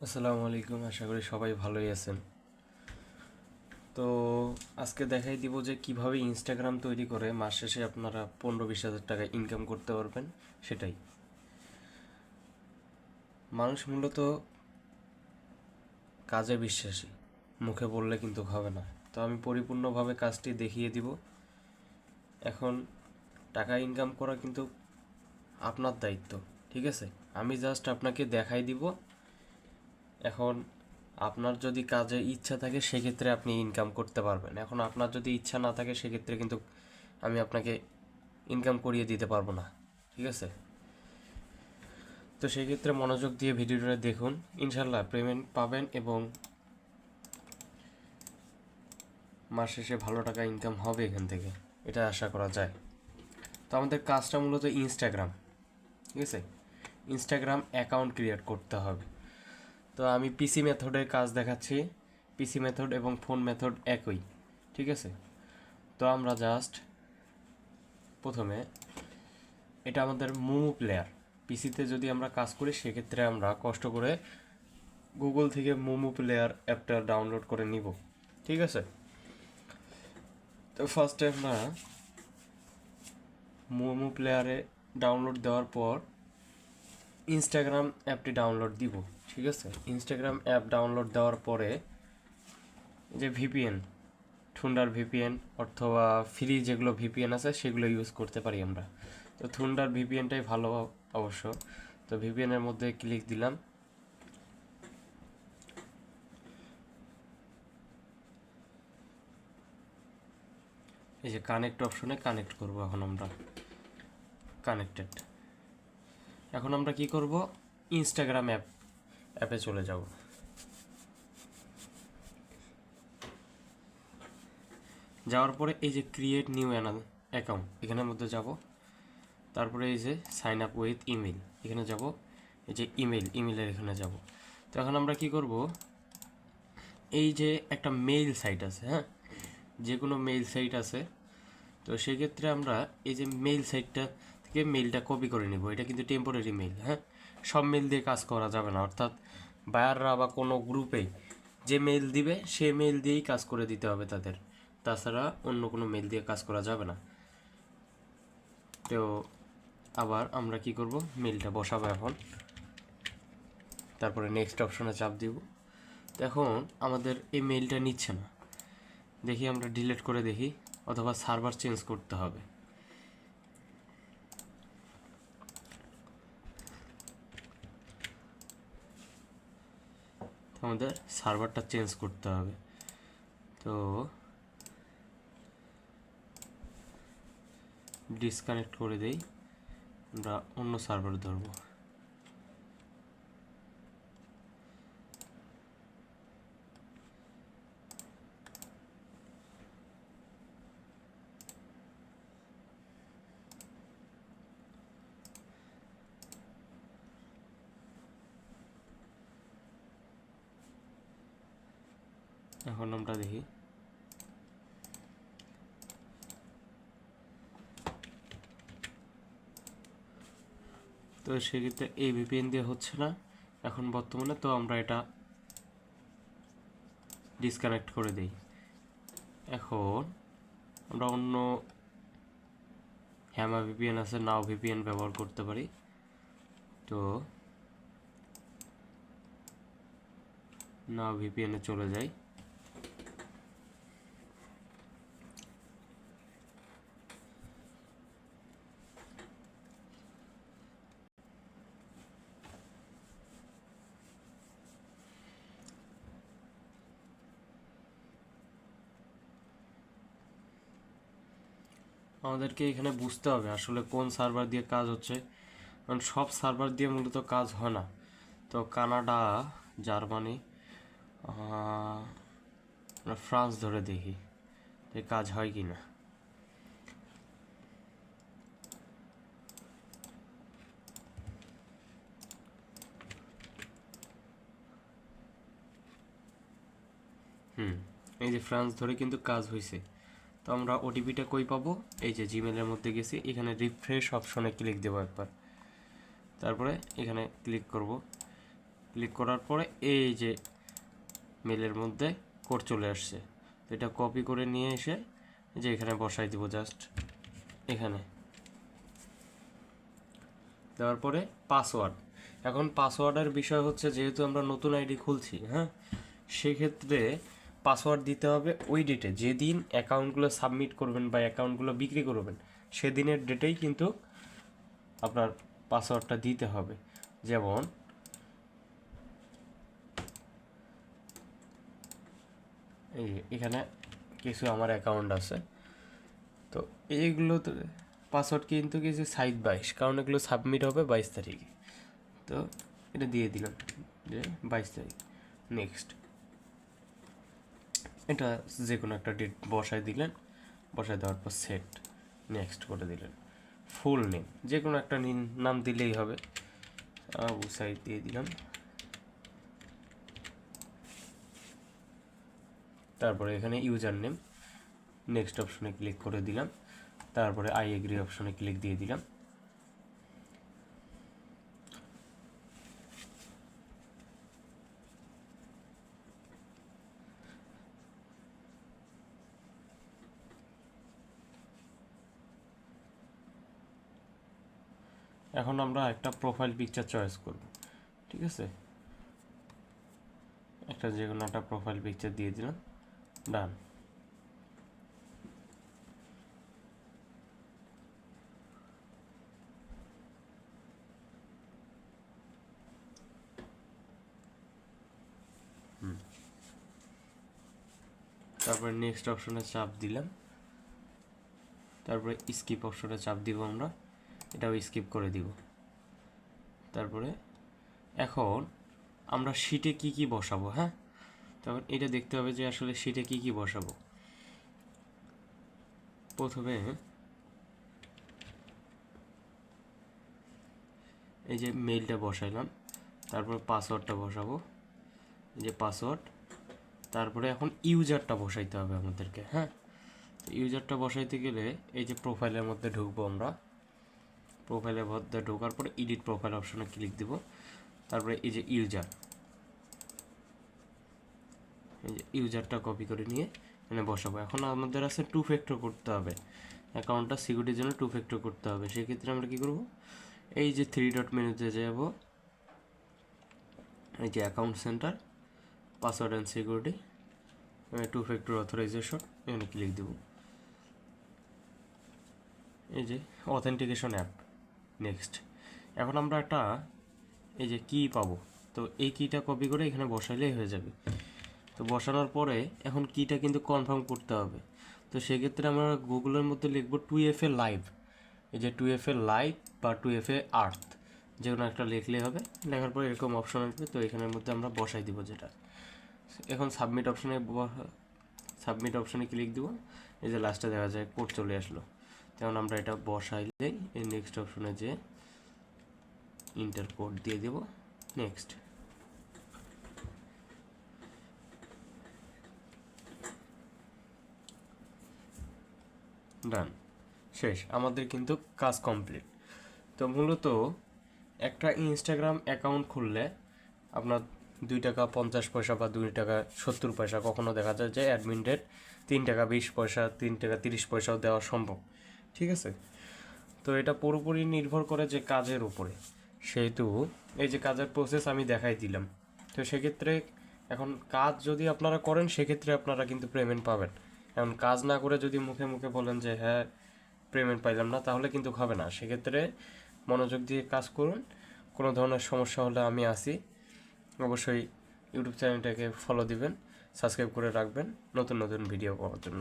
আসসালামু আলাইকুম, আশা করি সবাই ভালোই আছেন। তো আজকে দেখাই দিব যে কিভাবে ইনস্টাগ্রাম তৈরি করে মাস শেষে আপনারা 15-20 হাজার টাকা ইনকাম করতে পারবেন। সেটাই মানুষ মূলত কাজে বিশ্বাসী, মুখে বললে কিন্তু হবে না। তো আমি পরিপূর্ণভাবে কাজটি দেখিয়ে দিব। এখন টাকা ইনকাম করা কিন্তু আপনার দায়িত্ব, ঠিক আছে? আমি জাস্ট আপনাকে দেখাই দিব। এখন আপনার যদি কাজে ইচ্ছা থাকে সেক্ষেত্রে আপনি ইনকাম করতে পারবেন। এখন আপনার যদি ইচ্ছা না থাকে সেক্ষেত্রে কিন্তু আমি আপনাকে ইনকাম করিয়ে দিতে পারবো না, ঠিক আছে? তো সেই ক্ষেত্রে মনোযোগ দিয়ে ভিডিওটা দেখুন, ইনশাল্লাহ পেমেন্ট পাবেন এবং মাস শেষে ভালো টাকা ইনকাম হবে এখান থেকে, এটা আশা করা যায়। তো আমাদের কাজটা মূলত ইনস্টাগ্রাম, ঠিক আছে? ইনস্টাগ্রাম অ্যাকাউন্ট ক্রিয়েট করতে হবে। তো আমি পিসি মেথডে কাজ দেখাচ্ছি। পিসি মেথড এবং ফোন মেথড একই, ঠিক আছে? তো আমরা জাস্ট প্রথমে, এটা আমাদের মোমো প্লেয়ার। পিসিতে যদি আমরা কাজ করি সেক্ষেত্রে আমরা কষ্ট করে গুগল থেকে মোমো প্লেয়ার অ্যাপটা ডাউনলোড করে নিব, ঠিক আছে? তো ফার্স্টে আমরা মোমো প্লেয়ারে ডাউনলোড দেওয়ার পর ইনস্টাগ্রাম অ্যাপটি ডাউনলোড দিব, ঠিক আছে? ইনস্টাগ্রাম অ্যাপ ডাউনলোড দেওয়ার পরে যে ভিপিএন, থুন্ডার ভিপিএন অথবা ফ্রি যেগুলো ভিপিএন আছে সেগুলো ইউজ করতে পারি আমরা। তো থুন্ডার ভিপিএনটাই ভালো অবশ্য। তো ভিপিএনের মধ্যে ক্লিক দিলাম। এই যে কানেক্ট অপশনে কানেক্ট করব। এখন আমরা কানেক্টেড। এখন আমরা কি করব, ইনস্টাগ্রাম অ্যাপে চলে যাব। যাওয়ার পরে এই যে ক্রিয়েট নিউ অ্যাকাউন্ট এখানের মধ্যে যাব। তারপরে এই যে সাইন আপ উইথ ইমেল এখানে যাব। এই যে ইমেলের এখানে যাব। তো এখন আমরা কি করব, এই যে একটা মেইল সাইট আছে, হ্যাঁ, যে কোনো মেইল সাইট আছে। তো সেক্ষেত্রে আমরা এই যে মেইল সাইটটা থেকে মেইলটা কপি করে নেব। এটা কিন্তু টেম্পোরারি মেইল, হ্যাঁ, সব মেইল দিয়ে কাজ করা যাবে না। অর্থাৎ বায়াররা বা কোনো গ্রুপে যে মেইল দিবে সে মেইল দিয়েই কাজ করে দিতে হবে তাদের, তাছাড়া অন্য কোনো মেইল দিয়ে কাজ করা যাবে না। তো আবার আমরা কি করব, মেইলটা বসাবো এখন। তারপরে নেক্সট অপশনে চাপ দিব। তো এখন আমাদের এই মেইলটা নিচ্ছে না, দেখি আমরা ডিলিট করে দেখি, অথবা সার্ভার চেঞ্জ করতে হবে। আমাদের সার্ভারটা চেঞ্জ করতে হবে। তো ডিসকানেক্ট করে দেই, আমরা অন্য সার্ভার ধরবো। এখন আমরা দেখি, তো সেক্ষেত্রে এই ভিপিএন দিয়ে হচ্ছে না এখন বর্তমানে। তো আমরা এটা ডিসকানেক্ট করে দেই। এখন আমরা অন্য হ্যামা ভিপিএন আছে, নাও ভিপিএন ব্যবহার করতে পারি। তো নাও ভিপিএনে চলে যাই। আমাদেরকে এখানে বুঝতে হবে আসলে কোন সার্ভার দিয়ে কাজ হচ্ছে, কারণ সব সার্ভার দিয়ে মূলত কাজ হয় না। তো কানাডা, জার্মানি, আমরা ফ্রান্স ধরে দেখি যে কাজ হয় কি না। এই যে ফ্রান্স ধরে কিন্তু কাজ হয়েছে। তো আমরা ওটিপিটা কই পাবো, এই যে জিমেলের মধ্যে গেছি, এখানে রিফ্রেশ অপশনে ক্লিক দেবো একবার। তারপরে এখানে ক্লিক করব। ক্লিক করার পরে এই যে মেলের মধ্যে কোড চলে আসছে, তো এটা কপি করে নিয়ে এসে যে এখানে বসাই দিব জাস্ট এখানে। দেওয়ার পরে পাসওয়ার্ড, এখন পাসওয়ার্ডের বিষয় হচ্ছে যেহেতু আমরা নতুন আইডি খুলছি, হ্যাঁ, সেক্ষেত্রে পাসওয়ার্ড দিতে হবে ওই ডেটে যেদিন অ্যাকাউন্টগুলো সাবমিট করবেন বা অ্যাকাউন্টগুলো বিক্রি করবেন সেদিনের ডেটেই কিন্তু আপনার পাসওয়ার্ডটা দিতে হবে। যেমন এই এখানে কিছু আমার অ্যাকাউন্ট আছে, তো এইগুলোতে পাসওয়ার্ড কিন্তু কিছু 22, কারণ এগুলো সাবমিট হবে 22 তারিখে, তো এটা দিয়ে দিলাম যে 22 তারিখ। নেক্সট, এটা যে কোনো একটা ডেট বসায় দিলেন, বসায় দেওয়ার পর সেট, নেক্সট করে দিলেন। ফুল নেম যে কোনো একটা নাম দিলেই হবে, আবু সাইদ দিয়ে দিলাম। তারপরে এখানে ইউজার নেম, নেক্সট অপশনে ক্লিক করে দিলাম, তারপরে আই এগ্রি অপশনে ক্লিক দিয়ে দিলাম। এখন আমরা একটা প্রোফাইল পিকচার চয়েস করব, ঠিক আছে, একটা যে কোনো একটা প্রোফাইল পিকচার দিয়ে দিলাম, ডান। তারপরে নেক্সট অপশনে চাপ দিলাম, তারপরে স্কিপ অপশনে চাপ দিব আমরা, এটাও স্কিপ করে দিব। তারপরে এখন আমরা শিটে কি কি বসাবো, হ্যাঁ, তখন এটা দেখতে হবে যে আসলে শিটে কি কি বসাবো। প্রথমে এই যে মেইলটা বসাইলাম, তারপর পাসওয়ার্ডটা বসাবো, এই যে পাসওয়ার্ড, তারপরে এখন ইউজারটা বসাইতে হবে আমাদেরকে, হ্যাঁ। ইউজারটা বসাইতে গেলে এই যে প্রোফাইলের মধ্যে ঢুকবো আমরা, প্রোফাইলের মধ্যে ঢোকার পরে এডিট প্রোফাইল অপশনে ক্লিক দেব, তারপরে এই যে ইউজার, এই যে ইউজারটা কপি করে নিয়ে এখানে বসাবো। এখন আমাদের আছে 2 ফ্যাক্টর করতে হবে, অ্যাকাউন্টটা সিকিউরিটির জন্য 2 ফ্যাক্টর করতে হবে। সেক্ষেত্রে আমরা কী করব, এই যে 3 ডট মেনুতে যাব, এই যে account centre, password and security, 2 factor authorisation, এখানে ক্লিক দেব। এই যে অথেন্টিকেশন অ্যাপ, নেক্সট। এখন আমরা একটা এই যে কি পাবো, তো এই কিটা কপি করে এখানে বসাইলেই হয়ে যাবে। তো বসানোর পরে এখন কিটা কিন্তু কনফার্ম করতে হবে, তো সেক্ষেত্রে আমরা গুগলের মধ্যে লিখব 2FA লাইভ, এই যে 2FA লাইভ বা 2FA আর্থ, যে কোনো একটা লিখলেই হবে। লেখার পরে এরকম অপশন আসবে, তো এখানের মধ্যে আমরা বসাই দিব যেটা। এখন সাবমিট অপশনে ক্লিক দিব, এই যে লাস্টে দেখা যায় কোড চলে আসলো। তেমন আমরা এটা বসাইলেই এই নেক্সট অপশনে যে ইন্টার কোড দিয়ে দেব, নেক্সট। ডান, শেষ, আমাদের কিন্তু কাজ কমপ্লিট। তো মূলত একটা ইনস্টাগ্রাম অ্যাকাউন্ট খুললে আপনার 2 টাকা 50 পয়সা বা 2 টাকা 70 পয়সা, কখনো দেখা যায় যে অ্যাডমিন রেট 3 টাকা 20 পয়সা, 3 টাকা 30 পয়সাও দেওয়া সম্ভব, ঠিক আছে। তো এটা পুরোপুরি নির্ভর করে যে কাজের উপরে, সেহেতু এই যে কাজের প্রসেস আমি দেখাই দিলাম। তো সেক্ষেত্রে এখন কাজ যদি আপনারা করেন সেক্ষেত্রে আপনারা কিন্তু পেমেন্ট পাবেন। এখন কাজ না করে যদি মুখে মুখে বলেন যে হ্যাঁ পেমেন্ট পাইলাম না, তাহলে কিন্তু হবে না। সেক্ষেত্রে মনোযোগ দিয়ে কাজ করুন। কোনো ধরনের সমস্যা হলে আমি আসি, অবশ্যই ইউটিউব চ্যানেলটাকে ফলো দিবেন, সাবস্ক্রাইব করে রাখবেন নতুন নতুন ভিডিও পাওয়ার জন্য।